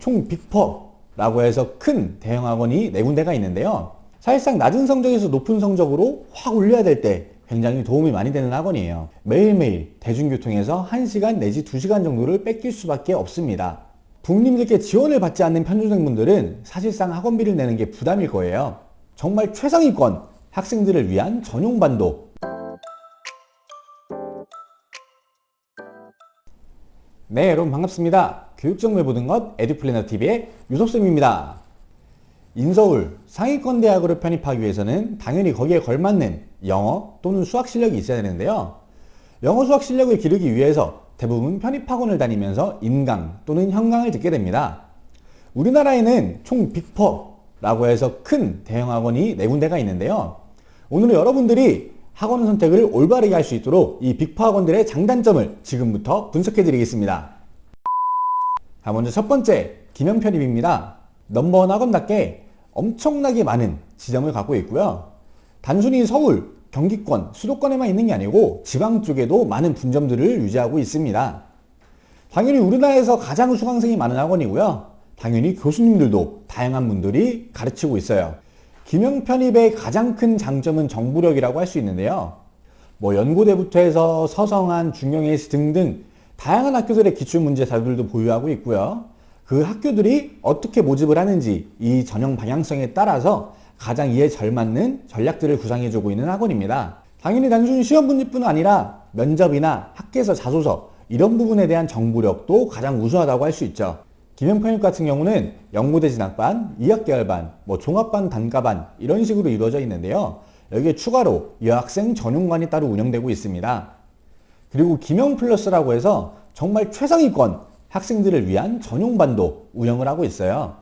총 빅4라고 해서 큰 대형 학원이 4군데가 있는데요. 사실상 낮은 성적에서 높은 성적으로 확 올려야 될 때 굉장히 도움이 많이 되는 학원이에요. 매일매일 대중교통에서 1시간 내지 2시간 정도를 뺏길 수밖에 없습니다. 부모님들께 지원을 받지 않는 편중생분들은 사실상 학원비를 내는 게 부담일 거예요. 정말 최상위권 학생들을 위한 전용반도. 네, 여러분 반갑습니다. 교육정보를 보는 것 에듀플래너TV의 유섭쌤입니다. 인서울 상위권 대학으로 편입하기 위해서는 당연히 거기에 걸맞는 영어 또는 수학 실력이 있어야 되는데요. 영어 수학 실력을 기르기 위해서 대부분 편입학원을 다니면서 인강 또는 현강을 듣게 됩니다. 우리나라에는 총 빅4라고 해서 큰 대형 학원이 4군데가 있는데요. 오늘은 여러분들이 학원 선택을 올바르게 할 수 있도록 이 빅4 학원들의 장단점을 지금부터 분석해 드리겠습니다. 자, 먼저 첫 번째, 기명 편입입니다. 넘버원 학원답게 엄청나게 많은 지점을 갖고 있고요. 단순히 서울, 경기권, 수도권에만 있는 게 아니고 지방 쪽에도 많은 분점들을 유지하고 있습니다. 당연히 우리나라에서 가장 수강생이 많은 학원이고요. 당연히 교수님들도 다양한 분들이 가르치고 있어요. 기명 편입의 가장 큰 장점은 정보력이라고 할 수 있는데요. 연고대부터 해서 서성한, 중경에이스 등등 다양한 학교들의 기출문제 자료들도 보유하고 있고요. 그 학교들이 어떻게 모집을 하는지 이 전형 방향성에 따라서 가장 이에 절맞는 전략들을 구상해주고 있는 학원입니다. 당연히 단순히 시험 문제뿐 아니라 면접이나 학계서 자소서 이런 부분에 대한 정보력도 가장 우수하다고 할 수 있죠. 기명 편입 같은 경우는 연고대 진학반, 이학개열반, 종합반, 단과반 이런 식으로 이루어져 있는데요. 여기에 추가로 여학생 전용반이 따로 운영되고 있습니다. 그리고 기명 플러스라고 해서 정말 최상위권 학생들을 위한 전용반도 운영을 하고 있어요.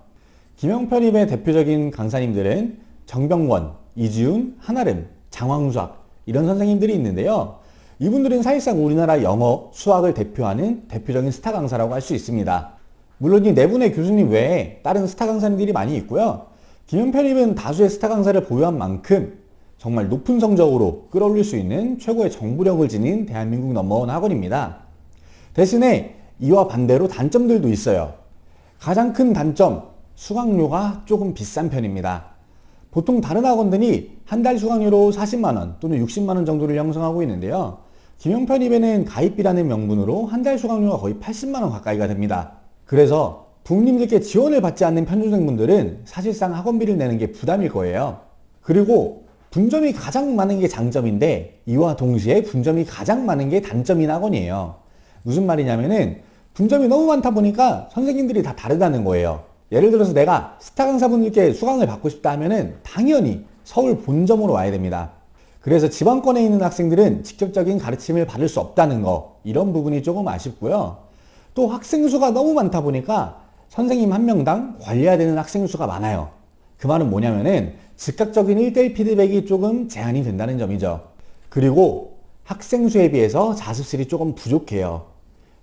기명 편입의 대표적인 강사님들은 정병권, 이지훈, 한아름, 장황수학 이런 선생님들이 있는데요. 이분들은 사실상 우리나라 영어, 수학을 대표하는 대표적인 스타 강사라고 할 수 있습니다. 물론 이 4분의 교수님 외에 다른 스타 강사님들이 많이 있고요. 기명 편입은 다수의 스타 강사를 보유한 만큼 정말 높은 성적으로 끌어올릴 수 있는 최고의 정보력을 지닌 대한민국 넘버원 학원입니다. 대신에 이와 반대로 단점들도 있어요. 가장 큰 단점, 수강료가 조금 비싼 편입니다. 보통 다른 학원들이 한 달 수강료로 40만원 또는 60만원 정도를 형성하고 있는데요. 기명 편입에는 가입비라는 명분으로 한 달 수강료가 거의 80만원 가까이가 됩니다. 그래서 부모님들께 지원을 받지 않는 편중생분들은 사실상 학원비를 내는 게 부담일 거예요. 그리고 분점이 가장 많은 게 장점인데 이와 동시에 분점이 가장 많은 게 단점인 학원이에요. 무슨 말이냐면은 분점이 너무 많다 보니까 선생님들이 다 다르다는 거예요. 예를 들어서 내가 스타 강사분들께 수강을 받고 싶다 하면은 당연히 서울 본점으로 와야 됩니다. 그래서 지방권에 있는 학생들은 직접적인 가르침을 받을 수 없다는 거, 이런 부분이 조금 아쉽고요. 또 학생 수가 너무 많다 보니까 선생님 한 명당 관리해야 되는 학생 수가 많아요. 그 말은 뭐냐면은 즉각적인 1대1 피드백이 조금 제한이 된다는 점이죠. 그리고 학생 수에 비해서 자습실이 조금 부족해요.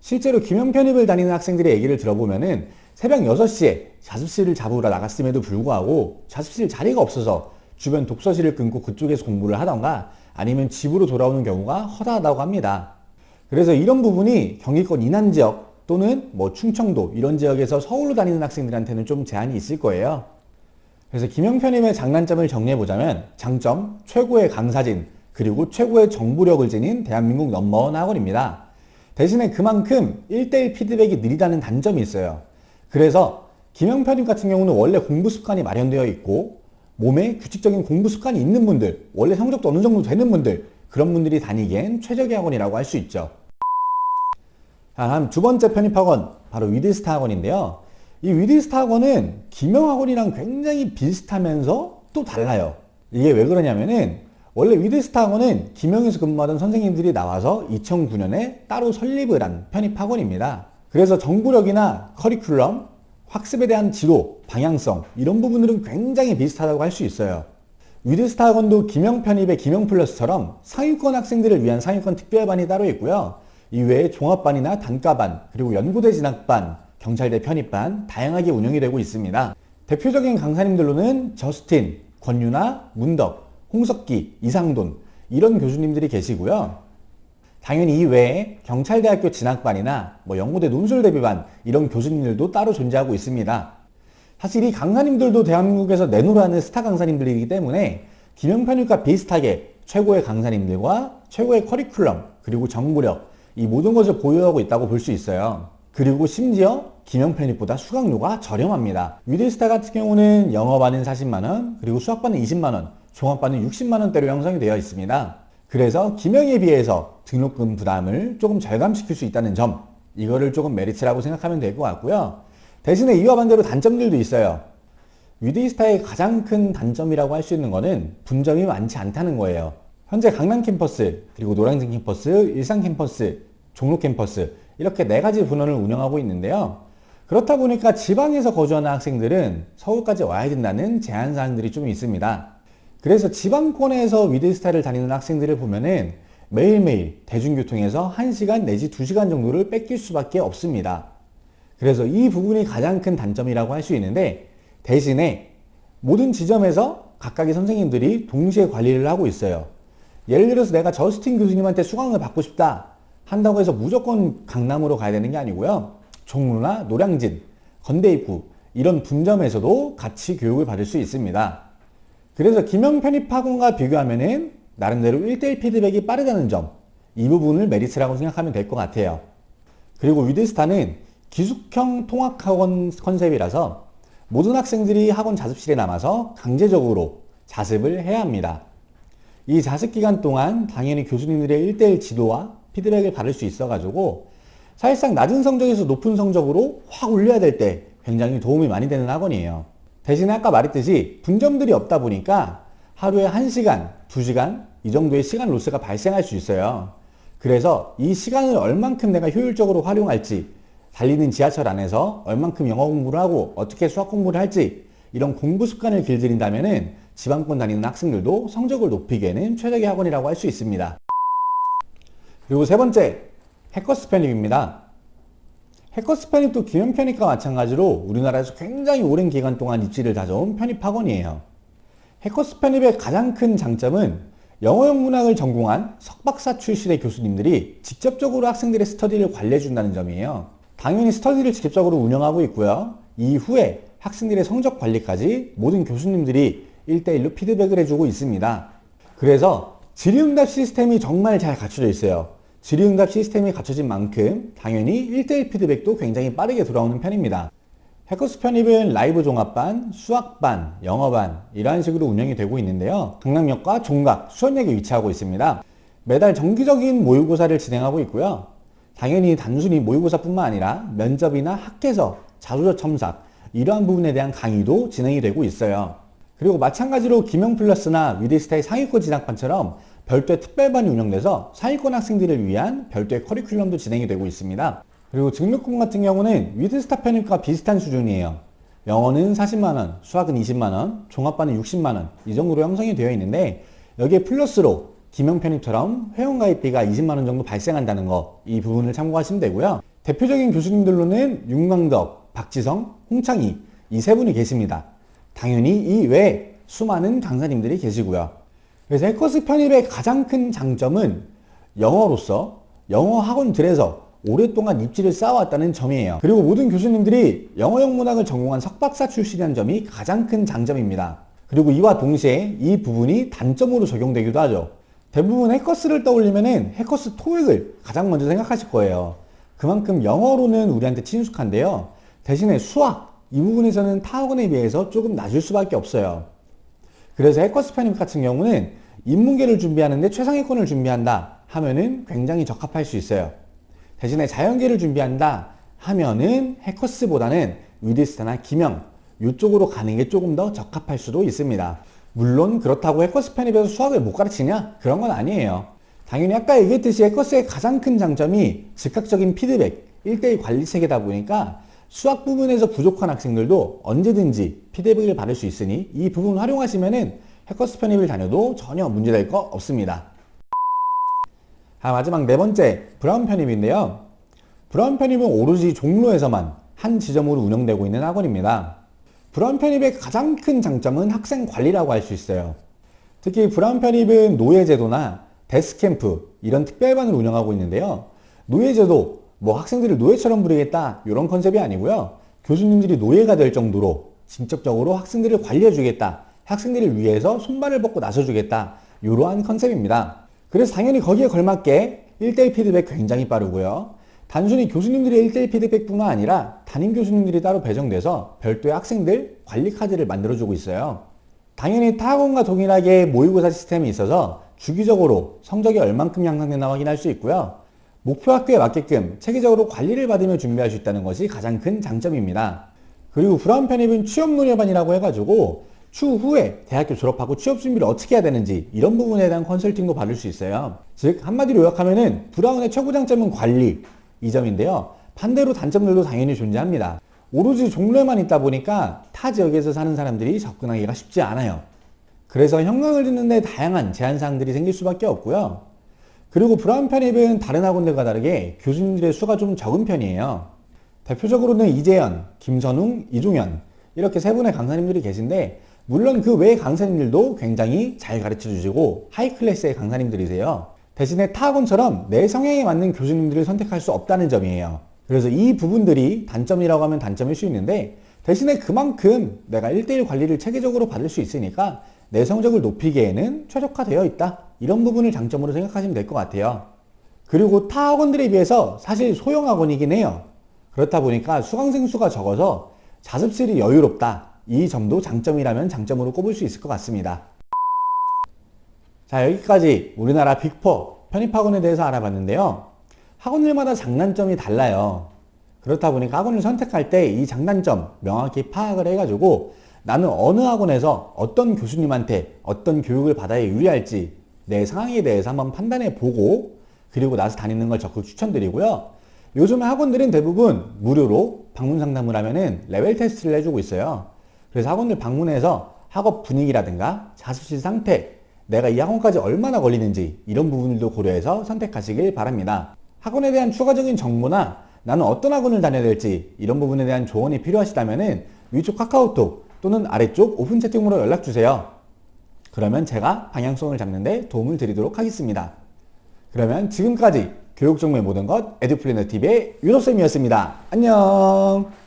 실제로 기명 편입을 다니는 학생들의 얘기를 들어보면은 새벽 6시에 자습실을 잡으러 나갔음에도 불구하고 자습실 자리가 없어서 주변 독서실을 끊고 그쪽에서 공부를 하던가 아니면 집으로 돌아오는 경우가 허다하다고 합니다. 그래서 이런 부분이 경기권 이남 지역 또는 충청도 이런 지역에서 서울로 다니는 학생들한테는 좀 제한이 있을 거예요. 그래서 기명 편입의 장단점을 정리해보자면 장점, 최고의 강사진, 그리고 최고의 정보력을 지닌 대한민국 넘버원 학원입니다. 대신에 그만큼 1대1 피드백이 느리다는 단점이 있어요. 그래서 기명 편입 같은 경우는 원래 공부 습관이 마련되어 있고 몸에 규칙적인 공부 습관이 있는 분들, 원래 성적도 어느 정도 되는 분들, 그런 분들이 다니기엔 최적의 학원이라고 할 수 있죠. 자, 다음 두 번째 편입학원, 바로 위드스타 학원인데요. 이 위드스타 학원은 기명 학원이랑 굉장히 비슷하면서 또 달라요. 이게 왜 그러냐면은 원래 위드스타 학원은 기명에서 근무하던 선생님들이 나와서 2009년에 따로 설립을 한 편입학원입니다. 그래서 정보력이나 커리큘럼, 학습에 대한 지도, 방향성 이런 부분들은 굉장히 비슷하다고 할 수 있어요. 위드스타 학원도 기명 편입의 기명 플러스처럼 상위권 학생들을 위한 상위권 특별반이 따로 있고요. 이외에 종합반이나 단과반, 그리고 연고대 진학반, 경찰대 편입반 다양하게 운영이 되고 있습니다. 대표적인 강사님들로는 저스틴, 권유나, 문덕, 홍석기, 이상돈 이런 교수님들이 계시고요. 당연히 이 외에 경찰대학교 진학반이나 연고대 논술대비반 이런 교수님들도 따로 존재하고 있습니다. 사실 이 강사님들도 대한민국에서 내노라는 스타 강사님들이기 때문에 김영편입과 비슷하게 최고의 강사님들과 최고의 커리큘럼 그리고 정보력 이 모든 것을 보유하고 있다고 볼 수 있어요. 그리고 심지어 김영편입보다 수강료가 저렴합니다. 위드스타 같은 경우는 영어반은 40만원 그리고 수학반은 20만원 종합반은 60만원대로 형성이 되어 있습니다. 그래서 김영에 비해서 등록금 부담을 조금 절감시킬 수 있다는 점 이거를 조금 메리트라고 생각하면 될 것 같고요. 대신에 이와 반대로 단점들도 있어요. 위드스타의 가장 큰 단점이라고 할 수 있는 거는 분점이 많지 않다는 거예요. 현재 강남 캠퍼스, 그리고 노량진 캠퍼스, 일산 캠퍼스, 종로 캠퍼스 이렇게 4가지 분원을 운영하고 있는데요. 그렇다 보니까 지방에서 거주하는 학생들은 서울까지 와야 된다는 제한사항들이 좀 있습니다. 그래서 지방권에서 위드스타를 다니는 학생들을 보면은 매일매일 대중교통에서 1시간 내지 2시간 정도를 뺏길 수밖에 없습니다. 그래서 이 부분이 가장 큰 단점이라고 할 수 있는데 대신에 모든 지점에서 각각의 선생님들이 동시에 관리를 하고 있어요. 예를 들어서 내가 저스틴 교수님한테 수강을 받고 싶다 한다고 해서 무조건 강남으로 가야 되는 게 아니고요. 종로나 노량진, 건대입구 이런 분점에서도 같이 교육을 받을 수 있습니다. 그래서 김영편입학원과 비교하면은 나름대로 1대1 피드백이 빠르다는 점, 이 부분을 메리트라고 생각하면 될 것 같아요. 그리고 위드스타는 기숙형 통학학원 컨셉이라서 모든 학생들이 학원 자습실에 남아서 강제적으로 자습을 해야 합니다. 이 자습 기간 동안 당연히 교수님들의 1대1 지도와 피드백을 받을 수 있어가지고 사실상 낮은 성적에서 높은 성적으로 확 올려야 될 때 굉장히 도움이 많이 되는 학원이에요. 대신에 아까 말했듯이 분점들이 없다 보니까 하루에 1시간, 2시간 이 정도의 시간 로스가 발생할 수 있어요. 그래서 이 시간을 얼만큼 내가 효율적으로 활용할지 달리는 지하철 안에서 얼만큼 영어 공부를 하고 어떻게 수학 공부를 할지 이런 공부 습관을 길들인다면은 지방권 다니는 학생들도 성적을 높이기에는 최적의 학원이라고 할 수 있습니다. 그리고 세 번째, 해커스 편입입니다. 해커스 편입도 김영편입과 마찬가지로 우리나라에서 굉장히 오랜 기간 동안 입지를 다져온 편입학원이에요. 해커스 편입의 가장 큰 장점은 영어형 문학을 전공한 석박사 출신의 교수님들이 직접적으로 학생들의 스터디를 관리해준다는 점이에요. 당연히 스터디를 직접적으로 운영하고 있고요. 이후에 학생들의 성적 관리까지 모든 교수님들이 1대1로 피드백을 해주고 있습니다. 그래서 질의응답 시스템이 정말 잘 갖춰져 있어요. 질의응답 시스템이 갖춰진 만큼 당연히 1대1 피드백도 굉장히 빠르게 돌아오는 편입니다. 해커스 편입은 라이브 종합반, 수학반, 영어반 이러한 식으로 운영이 되고 있는데요. 강남역과 종각, 수원역에 위치하고 있습니다. 매달 정기적인 모의고사를 진행하고 있고요. 당연히 단순히 모의고사뿐만 아니라 면접이나 학회서, 자소서 첨삭 이러한 부분에 대한 강의도 진행이 되고 있어요. 그리고 마찬가지로 김영플러스나 위드스타의 상위권 진학반처럼 별도의 특별반이 운영돼서 상위권 학생들을 위한 별도의 커리큘럼도 진행이 되고 있습니다. 그리고 등록금 같은 경우는 위드스타 편입과 비슷한 수준이에요. 영어는 40만원, 수학은 20만원, 종합반은 60만원 이 정도로 형성이 되어 있는데 여기에 플러스로 김영편입처럼 회원가입비가 20만원 정도 발생한다는 거 이 부분을 참고하시면 되고요. 대표적인 교수님들로는 윤광덕, 박지성, 홍창희 이 세 분이 계십니다. 당연히 이 외에 수많은 강사님들이 계시고요. 그래서 해커스 편입의 가장 큰 장점은 영어로서 영어 학원들에서 오랫동안 입지를 쌓아왔다는 점이에요. 그리고 모든 교수님들이 영어형 문학을 전공한 석박사 출신이라는 점이 가장 큰 장점입니다. 그리고 이와 동시에 이 부분이 단점으로 적용되기도 하죠. 대부분 해커스를 떠올리면은 해커스 토익을 가장 먼저 생각하실 거예요. 그만큼 영어로는 우리한테 친숙한데요. 대신에 수학, 이 부분에서는 타 학원에 비해서 조금 낮을 수밖에 없어요. 그래서 해커스 편입 같은 경우는 인문계를 준비하는데 최상위권을 준비한다 하면은 굉장히 적합할 수 있어요. 대신에 자연계를 준비한다 하면은 해커스보다는 위드스타나 김영 이쪽으로 가는 게 조금 더 적합할 수도 있습니다. 물론 그렇다고 해커스 편입에서 수학을 못 가르치냐? 그런 건 아니에요. 당연히 아까 얘기했듯이 해커스의 가장 큰 장점이 즉각적인 피드백, 1대1 관리 체계다 보니까 수학 부분에서 부족한 학생들도 언제든지 피드백을 받을 수 있으니 이 부분 활용하시면은 해커스 편입을 다녀도 전혀 문제될 거 없습니다. 마지막 네 번째, 브라운 편입인데요. 브라운 편입은 오로지 종로에서만 한 지점으로 운영되고 있는 학원입니다. 브라운 편입의 가장 큰 장점은 학생 관리라고 할 수 있어요. 특히 브라운 편입은 노예제도나 데스캠프 이런 특별반을 운영하고 있는데요. 노예제도 학생들을 노예처럼 부리겠다 이런 컨셉이 아니고요. 교수님들이 노예가 될 정도로 직접적으로 학생들을 관리해주겠다. 학생들을 위해서 손발을 뻗고 나서주겠다. 이러한 컨셉입니다. 그래서 당연히 거기에 걸맞게 1대1 피드백 굉장히 빠르고요. 단순히 교수님들의 1대1 피드백뿐만 아니라 담임 교수님들이 따로 배정돼서 별도의 학생들 관리 카드를 만들어주고 있어요. 당연히 타 학원과 동일하게 모의고사 시스템이 있어서 주기적으로 성적이 얼만큼 향상되나 확인할 수 있고요. 목표 학교에 맞게끔 체계적으로 관리를 받으며 준비할 수 있다는 것이 가장 큰 장점입니다. 그리고 브라운 편입은 취업노래반이라고 해가지고 추후에 대학교 졸업하고 취업 준비를 어떻게 해야 되는지 이런 부분에 대한 컨설팅도 받을 수 있어요. 즉 한마디로 요약하면은 브라운의 최고 장점은 관리 이 점인데요. 반대로 단점들도 당연히 존재합니다. 오로지 종로에만 있다 보니까 타 지역에서 사는 사람들이 접근하기가 쉽지 않아요. 그래서 현강을 듣는데 다양한 제한사항들이 생길 수밖에 없고요. 그리고 브라운 편입은 다른 학원들과 다르게 교수님들의 수가 좀 적은 편이에요. 대표적으로는 이재현, 김선웅, 이종현 이렇게 세 분의 강사님들이 계신데 물론 그 외의 강사님들도 굉장히 잘 가르쳐 주시고 하이 클래스의 강사님들이세요. 대신에 타 학원처럼 내 성향에 맞는 교수님들을 선택할 수 없다는 점이에요. 그래서 이 부분들이 단점이라고 하면 단점일 수 있는데 대신에 그만큼 내가 1대1 관리를 체계적으로 받을 수 있으니까 내 성적을 높이기에는 최적화되어 있다. 이런 부분을 장점으로 생각하시면 될 것 같아요. 그리고 타 학원들에 비해서 사실 소형 학원이긴 해요. 그렇다 보니까 수강생 수가 적어서 자습실이 여유롭다. 이 점도 장점이라면 장점으로 꼽을 수 있을 것 같습니다. 자, 여기까지 우리나라 빅4 편입학원에 대해서 알아봤는데요. 학원들마다 장단점이 달라요. 그렇다 보니까 학원을 선택할 때 이 장단점 명확히 파악을 해가지고 나는 어느 학원에서 어떤 교수님한테 어떤 교육을 받아야 유리할지 내 상황에 대해서 한번 판단해 보고 그리고 나서 다니는 걸 적극 추천드리고요. 요즘에 학원들은 대부분 무료로 방문 상담을 하면은 레벨 테스트를 해주고 있어요. 그래서 학원들 방문해서 학업 분위기라든가 자습실 상태, 내가 이 학원까지 얼마나 걸리는지 이런 부분들도 고려해서 선택하시길 바랍니다. 학원에 대한 추가적인 정보나 나는 어떤 학원을 다녀야 될지 이런 부분에 대한 조언이 필요하시다면은 위쪽 카카오톡 또는 아래쪽 오픈 채팅으로 연락주세요. 그러면 제가 방향성을 잡는 데 도움을 드리도록 하겠습니다. 그러면 지금까지 교육 정보의 모든 것 에듀플래너TV의 윤호쌤이었습니다. 안녕.